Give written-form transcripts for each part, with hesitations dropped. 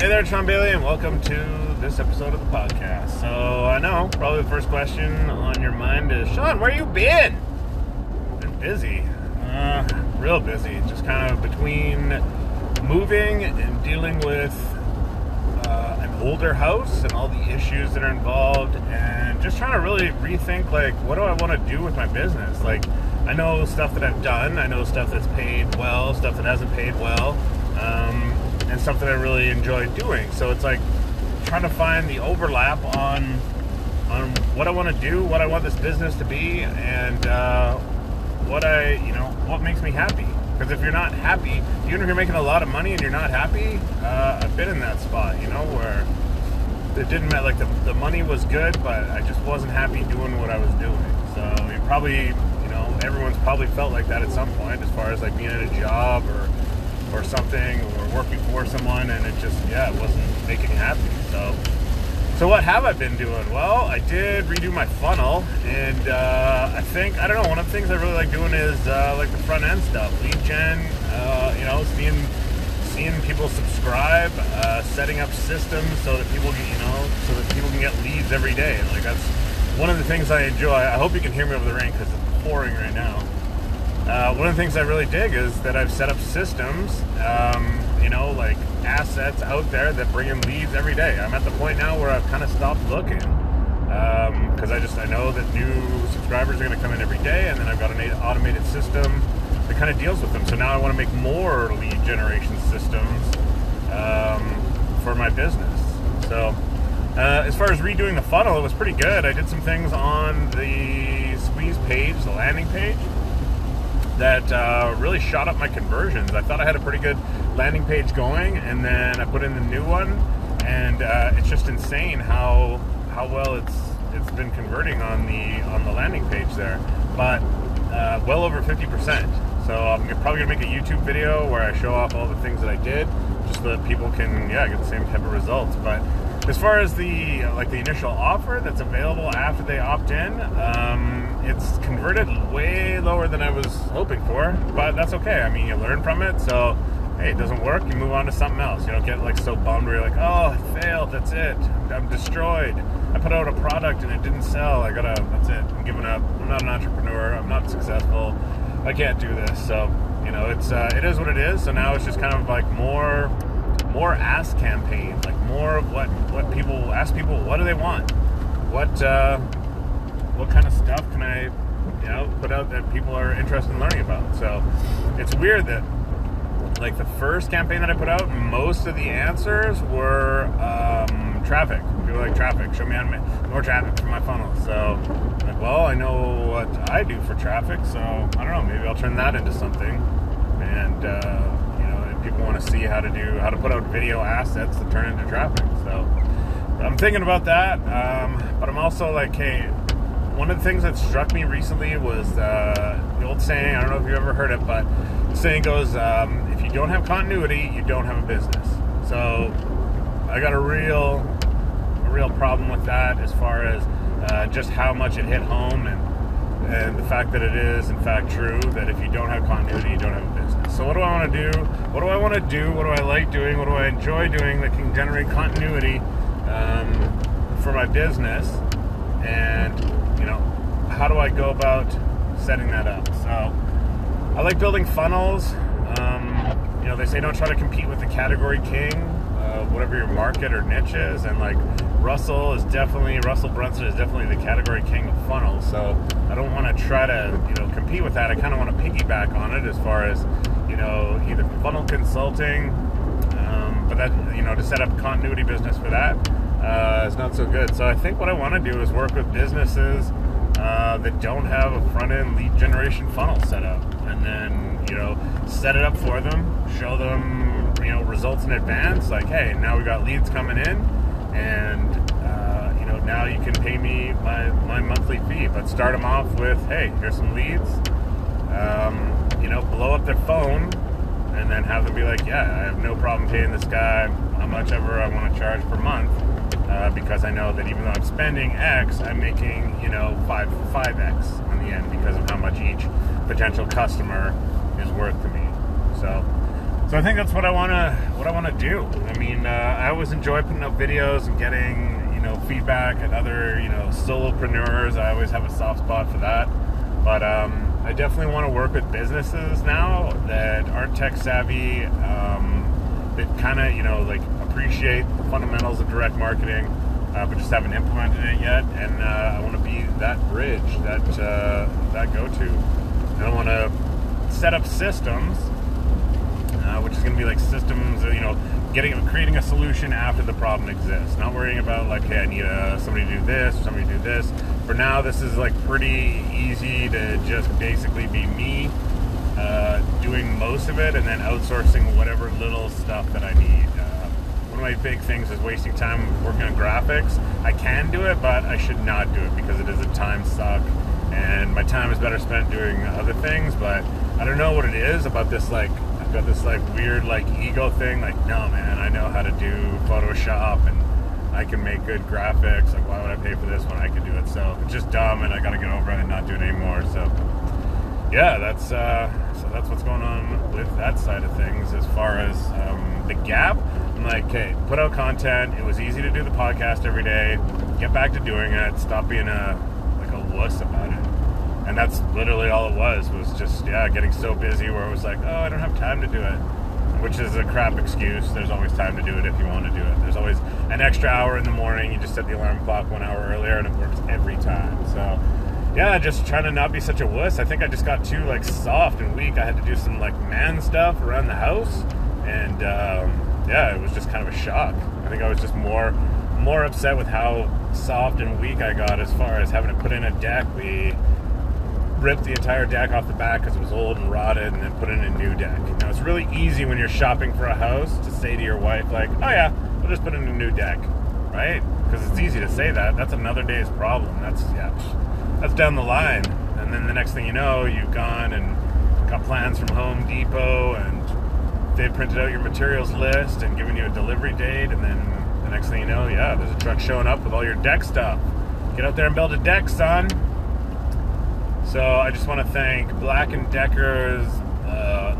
Hey there, Sean Bailey, and welcome to this episode of the podcast. So, I know, probably the first question on your mind is, Sean, where you been? Been busy. Real busy. Just kind of between moving and dealing with an older house and all the issues that are involved, and just trying to really rethink, like, what do I want to do with my business? Like, I know stuff that I've done. I know stuff that's paid well, stuff that hasn't paid well. And stuff that I really enjoy doing. So it's like trying to find the overlap on what I want to do, what I want this business to be, and what makes me happy. Because if you're not happy, even if you're making a lot of money and you're not happy, I've been in that spot, where it didn't matter. Like the money was good, but I just wasn't happy doing what I was doing. So you probably, everyone's probably felt like that at some point, as far as like being in a job or something, or working for someone, and it just, it wasn't making me happy. So what have I been doing? Well, I did redo my funnel, and I don't know, one of the things I really like doing is like the front end stuff, lead gen, seeing people subscribe, setting up systems so that people can get leads every day. Like, that's one of the things I enjoy. I hope you can hear me over the rain because it's pouring right now. One of the things I really dig is that I've set up systems, like assets out there that bring in leads every day. I'm at the point now where I've kind of stopped looking, because I know that new subscribers are going to come in every day, and then I've got an automated system that kind of deals with them. So now I want to make more lead generation systems for my business. So as far as redoing the funnel, it was pretty good. I did some things on the squeeze page, the landing page, that really shot up my conversions. I thought I had a pretty good landing page going, and then I put in the new one, and it's just insane how well it's been converting on the landing page there. But well over 50%. So I'm probably gonna make a YouTube video where I show off all the things that I did, just so that people can get the same type of results. But as far as the initial offer that's available after they opt in, it's converted way lower than I was hoping for, but that's okay. I mean, you learn from it. So, hey, it doesn't work, you move on to something else. You don't get like so bummed where you're like, oh, it failed, that's it, I'm destroyed. I put out a product and it didn't sell. That's it, I'm giving up. I'm not an entrepreneur, I'm not successful, I can't do this. So, it is what it is. So now it's just kind of like more ask campaign, like more of what people ask people, what do they want? What kind of stuff can I, put out that people are interested in learning about? So it's weird that, like, the first campaign that I put out, most of the answers were traffic. People like traffic. Show me how to make more traffic for my funnel. So, like, well, I know what I do for traffic, so I don't know. Maybe I'll turn that into something. And if people want to see how to put out video assets that turn into traffic. So I'm thinking about that. But I'm also like, hey, one of the things that struck me recently was the old saying. I don't know if you've ever heard it, but the saying goes, if you don't have continuity, you don't have a business. So I got a real problem with that, as far as just how much it hit home, and the fact that it is in fact true that if you don't have continuity, you don't have a business. So what do I want to do? What do I want to do? What do I like doing? What do I enjoy doing that can generate continuity for my business? And how do I go about setting that up? So I like building funnels. They say don't try to compete with the category king, whatever your market or niche is. And like Russell Brunson is definitely the category king of funnels. So I don't want to try to compete with that. I kind of want to piggyback on it, as far as either funnel consulting, but that to set up a continuity business for that is not so good. So I think what I want to do is work with businesses that don't have a front-end lead generation funnel set up, and then set it up for them, show them results in advance, like, hey, now we got leads coming in, and now you can pay me my monthly fee. But start them off with, hey, here's some leads, blow up their phone, and then have them be like, yeah, I have no problem paying this guy how much ever I want to charge per month, because I know that even though I'm spending X, I'm making 5X on the end, because of how much each potential customer is worth to me. So So I think that's what I want to do. I mean, I always enjoy putting up videos and getting, feedback at other, solopreneurs. I always have a soft spot for that. But I definitely want to work with businesses now that aren't tech savvy, that kind of, appreciate the fundamentals of direct marketing, but just haven't implemented it yet. And I want to be that bridge, that go-to. And I want to set up systems, which is going to be like systems, creating a solution after the problem exists. Not worrying about like, hey, I need somebody to do this, or somebody to do this. For now, this is like pretty easy to just basically be me doing most of it, and then outsourcing whatever little stuff that I need. One of my big things is wasting time working on graphics. I can do it, but I should not do it because it is a time suck, and my time is better spent doing other things. But I don't know what it is about this, like, I've got this like weird like ego thing, like, no man, I know how to do Photoshop and I can make good graphics, like why would I pay for this when I could do it? So it's just dumb, and I gotta get over it and not do it anymore. So yeah, that's what's going on with that side of things. As far as the gap, I'm like, hey, put out content. It was easy to do the podcast every day. Get back to doing it. Stop being a wuss about it. And that's literally all it was just, getting so busy where it was like, oh, I don't have time to do it, which is a crap excuse. There's always time to do it if you want to do it. There's always an extra hour in the morning. You just set the alarm clock 1 hour earlier, and it works every time. So yeah, just trying to not be such a wuss. I think I just got too like soft and weak. I had to do some like man stuff around the house, and it was just kind of a shock. I think I was just more upset with how soft and weak I got as far as having to put in a deck. We ripped the entire deck off the back because it was old and rotted, and then put in a new deck. Now, it's really easy when you're shopping for a house to say to your wife, like, oh yeah, we'll just put in a new deck, right? Because it's easy to say that. That's another day's problem. That's down the line. And then the next thing you know, you've gone and got plans from Home Depot, and they've printed out your materials list and given you a delivery date, and then the next thing you know, there's a truck showing up with all your deck stuff. Get out there and build a deck, son. So I just want to thank Black & Decker's,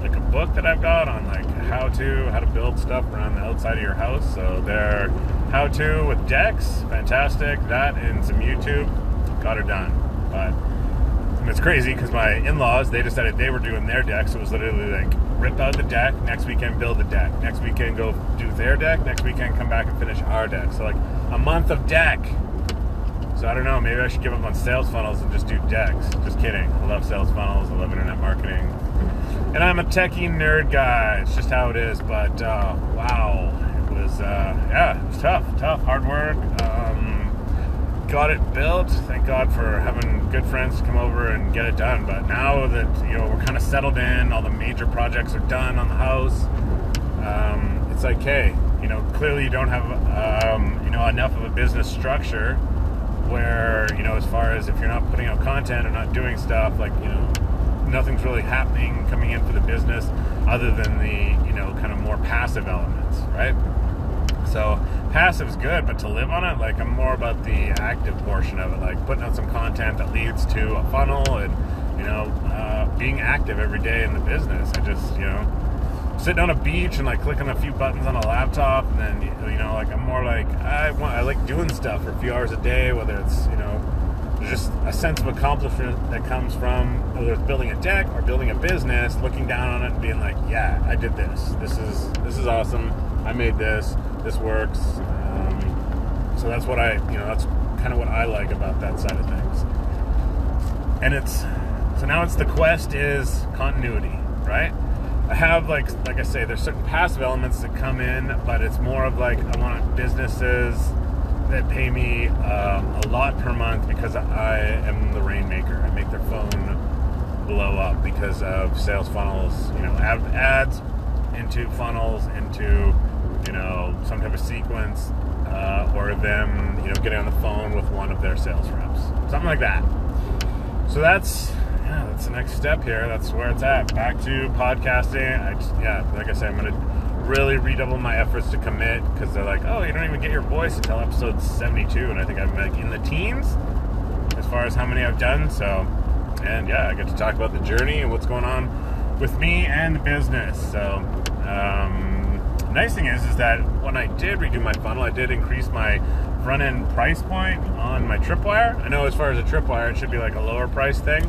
like a book that I've got on like how to build stuff around the outside of your house. So their how-to with decks, fantastic. That and some YouTube, got her done. But it's crazy because my in-laws, they decided they were doing their deck. So it was literally like rip out the deck, next weekend build the deck, next weekend go do their deck, next weekend come back and finish our deck. So like a month of deck. So I don't know, maybe I should give up on sales funnels and just do decks. Just kidding. I love sales funnels. I love internet marketing. And I'm a techie nerd guy. It's just how it is. But wow, it was it was tough, hard work. Got it built. Thank God for having good friends to come over and get it done. But now that we're kind of settled in, all the major projects are done on the house. It's like, hey, clearly you don't have enough of a business structure where, as far as if you're not putting out content or not doing stuff, like, nothing's really happening coming in for the business other than the, kind of more passive elements, right? So passive's good, but to live on it, like, I'm more about the active portion of it, like putting out some content that leads to a funnel and, being active every day in the business. I just, sitting on a beach and like clicking a few buttons on a laptop, and then like I'm more like I like doing stuff for a few hours a day, whether it's there's just a sense of accomplishment that comes from whether it's building a deck or building a business, looking down on it and being like, yeah, I did this. This is awesome. I made this. This works. So that's what that's kind of what I like about that side of things. And so now the quest is continuity, right? I have like I say, there's certain passive elements that come in, but it's more of like I want businesses that pay me a lot per month because I am the rainmaker. I make their phone blow up because of sales funnels. Ads into funnels, into some type of sequence, or them getting on the phone with one of their sales reps, something like that. So that's the next step here. That's where it's at. Back to podcasting. Like I said, I'm going to really redouble my efforts to commit, because they're like, oh, you don't even get your voice until episode 72, and I think I'm like in the teens as far as how many I've done. So, and I get to talk about the journey and what's going on with me and the business. So Nice thing is that when I did redo my funnel, I did increase my front end price point on my tripwire. I know as far as a tripwire, it should be like a lower price thing,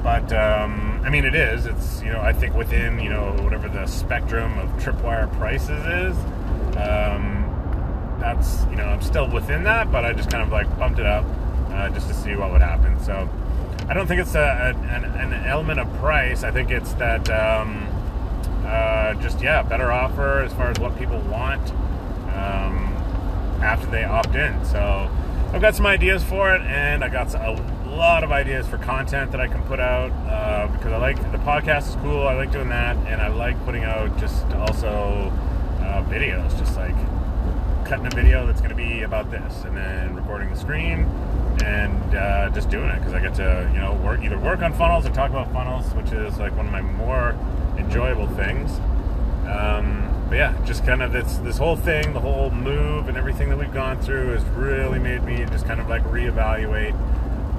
but I mean, it is. It's, you know, I think within, you know, whatever the spectrum of tripwire prices is, that's, you know, I'm still within that, but I just kind of like bumped it up just to see what would happen. So I don't think it's an element of price. I think it's that just, yeah, better offer as far as what people want after they opt in. So I've got some ideas for it, and I got a lot of ideas for content that I can put out because I like, the podcast is cool, I like doing that, and I like putting out just also videos, just like cutting a video that's going to be about this, and then recording the screen, and just doing it because I get to, you know, work on funnels or talk about funnels, which is like one of my more enjoyable things. But yeah, just kind of this whole thing, the whole move and everything that we've gone through has really made me just kind of like reevaluate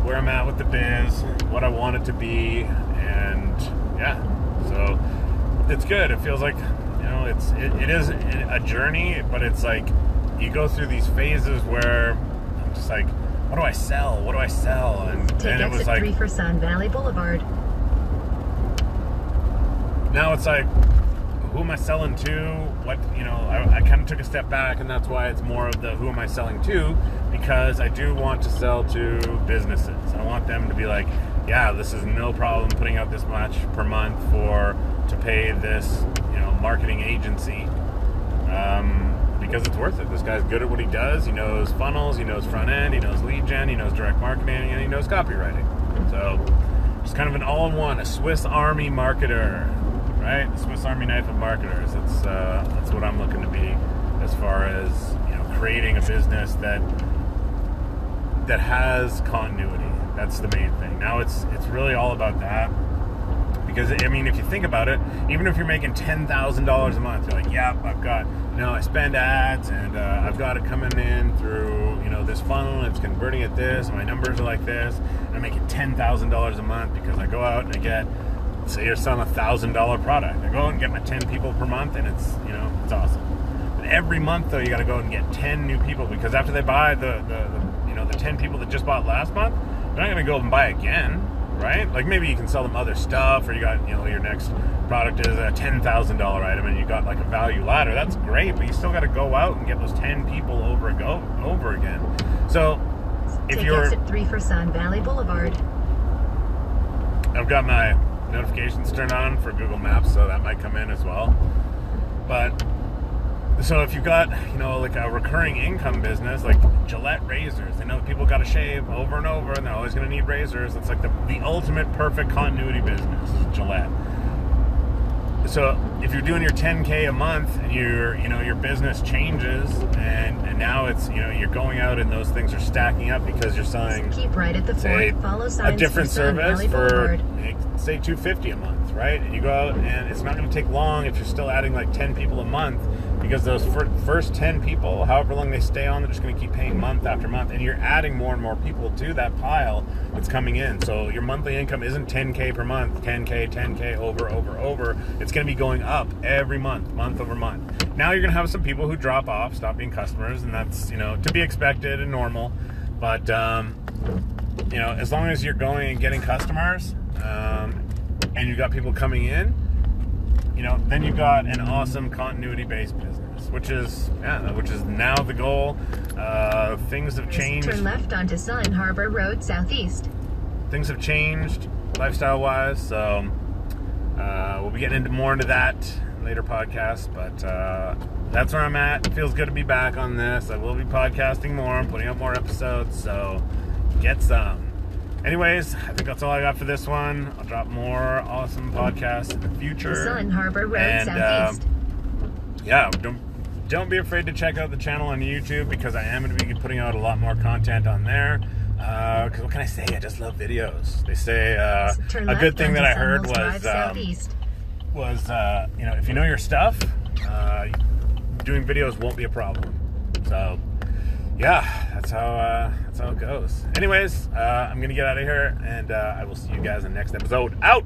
where I'm at with the biz, what I want it to be, and yeah, so it's good. It feels like, you know, it is a journey, but it's like you go through these phases where I'm just like, what do I sell? What do I sell? And then it was like 3 for Sun Valley Boulevard. Now it's like, who am I selling to? What, you know, I kind of took a step back, and that's why it's more of the who am I selling to, because I do want to sell to businesses. I want them to be like, yeah, this is no problem putting out this much per month to pay this, you know, marketing agency, because it's worth it. This guy's good at what he does. He knows funnels, he knows front end, he knows lead gen, he knows direct marketing, and he knows copywriting. So it's kind of an all-in-one, a Swiss Army marketer. Right, the Swiss Army knife of marketers. That's what I'm looking to be, as far as, you know, creating a business that has continuity. That's the main thing. Now it's really all about that, because I mean, if you think about it, even if you're making $10,000 a month, you're like, yeah, I've got, you know, I spend ads, and I've got it coming in through, you know, this funnel, and it's converting at this, and my numbers are like this, and I'm making $10,000 a month because I go out and I get, say you're selling a $1,000 product. I go out and get my 10 people per month, and it's, you know, it's awesome. But every month though, you got to go out and get 10 new people, because after they buy the you know, the 10 people that just bought last month, they're not going to go and buy again, right? Like maybe you can sell them other stuff, or you got, you know, your next product is a $10,000 item, and you got like a value ladder. That's great, but you still got to go out and get those 10 people over again. So if you're exit 3 for Sun Valley Boulevard, I've got my notifications turned on for Google Maps, so that might come in as well. But so if you've got, you know, like a recurring income business, like Gillette razors, they know people got to shave over and over, and they're always going to need razors. It's like the ultimate perfect continuity business is Gillette. So if you're doing your 10K a month, and your business changes, and now it's, you know, you're going out and those things are stacking up because you're selling, keep right at the say, fort, follow a different service for, Boulevard. say, $250 a month, right? And you go out, and it's not going to take long if you're still adding like 10 people a month, because those first 10 people, however long they stay on, they're just going to keep paying month after month, and you're adding more and more people to that pile that's coming in. So your monthly income isn't 10K per month, 10K over. It's going to be going up every month over month. Now you're going to have some people who drop off, stop being customers, and that's, you know, to be expected and normal. But you know, as long as you're going and getting customers, and you've got people coming in, you know, then you've got an awesome continuity-based business, which is now the goal. Things have changed. Turn left onto Sun Harbor Road Southeast. Things have changed lifestyle-wise, so we'll be getting more into that later podcasts, but that's where I'm at. It feels good to be back on this. I will be podcasting more. I'm putting up more episodes, so get some. Anyways, I think that's all I got for this one. I'll drop more awesome podcasts in the future. Sun Harbor Road Southeast. Yeah, don't be afraid to check out the channel on YouTube, because I am going to be putting out a lot more content on there. Because what can I say? I just love videos. They say a good thing that I heard was you know, if you know your stuff, doing videos won't be a problem. So yeah, that's how it goes. Anyways, I'm gonna get out of here, and I will see you guys in the next episode. Out.